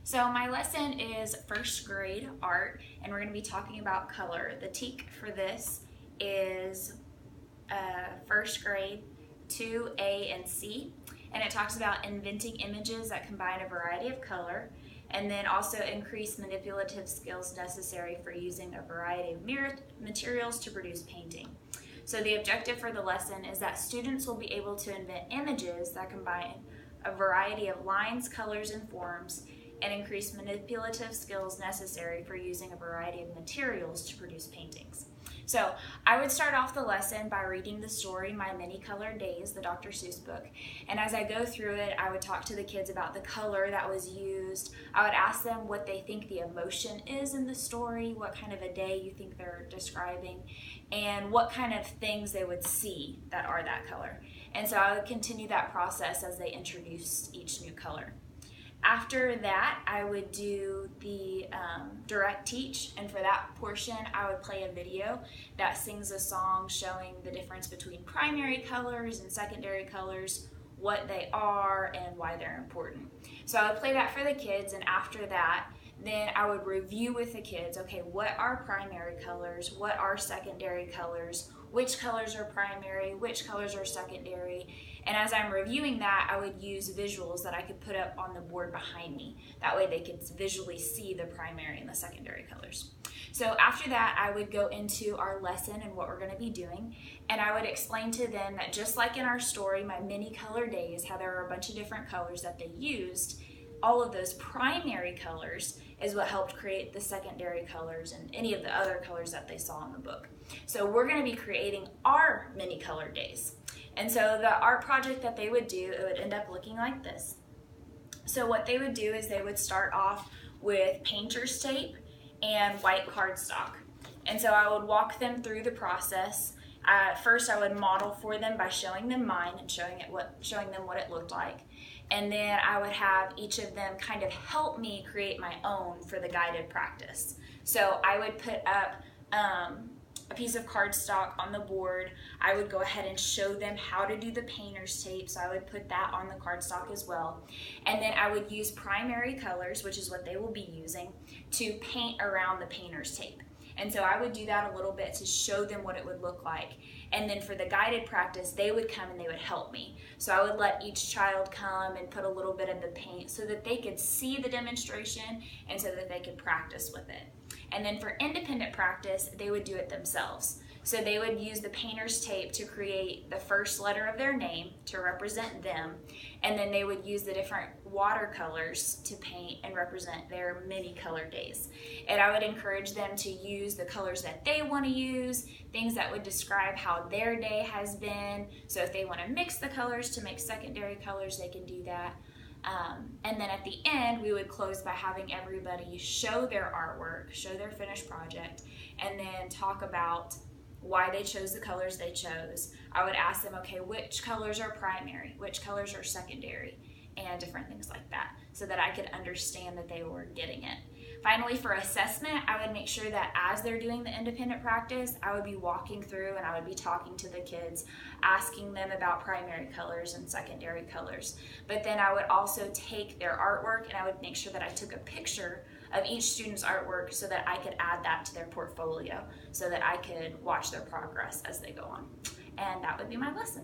So my lesson is first grade art, and we're going to be talking about color. The TEK for this is first grade 2A and C, and it talks about inventing images that combine a variety of color, and then also increase manipulative skills necessary for using a variety of materials to produce painting. So the objective for the lesson is that students will be able to invent images that combine a variety of lines, colors, and forms, and increase manipulative skills necessary for using a variety of materials to produce paintings. So I would start off the lesson by reading the story, My Many Colored Days, the Dr. Seuss book. And as I go through it, I would talk to the kids about the color that was used. I would ask them what they think the emotion is in the story, what kind of a day you think they're describing, and what kind of things they would see that are that color. And so I would continue that process as they introduced each new color. After that, I would do the direct teach, and for that portion, I would play a video that sings a song showing the difference between primary colors and secondary colors, what they are, and why they're important. So I would play that for the kids, and after that, then I would review with the kids, okay, what are primary colors, what are secondary colors, which colors are primary, which colors are secondary, and as I'm reviewing that, I would use visuals that I could put up on the board behind me. That way they could visually see the primary and the secondary colors. So after that, I would go into our lesson and what we're going to be doing, and I would explain to them that just like in our story, My Many Colored Days, how there are a bunch of different colors that they used, all of those primary colors is what helped create the secondary colors and any of the other colors that they saw in the book. So we're going to be creating our many colored days. And so the art project that they would do, it would end up looking like this. So what they would do is they would start off with painter's tape and white cardstock. And so I would walk them through the process. First, I would model for them by showing them mine and showing them what it looked like. And then I would have each of them kind of help me create my own for the guided practice. So I would put up a piece of cardstock on the board. I would go ahead and show them how to do the painter's tape, so I would put that on the cardstock as well. And then I would use primary colors, which is what they will be using, to paint around the painter's tape. And so I would do that a little bit to show them what it would look like. And then for the guided practice, they would come and they would help me. So I would let each child come and put a little bit of the paint so that they could see the demonstration and so that they could practice with it. And then for independent practice, they would do it themselves. So they would use the painter's tape to create the first letter of their name to represent them, and then they would use the different watercolors to paint and represent their many colored days. And I would encourage them to use the colors that they want to use, things that would describe how their day has been. So if they want to mix the colors to make secondary colors, they can do that. And then at the end, we would close by having everybody show their artwork, show their finished project, and then talk about why they chose the colors they chose. I would ask them, okay, which colors are primary, which colors are secondary, and different things like that, so that I could understand that they were getting it. Finally, for assessment, I would make sure that as they're doing the independent practice, I would be walking through and I would be talking to the kids, asking them about primary colors and secondary colors. But then I would also take their artwork and I would make sure that I took a picture of each student's artwork so that I could add that to their portfolio, so that I could watch their progress as they go on. And that would be my lesson.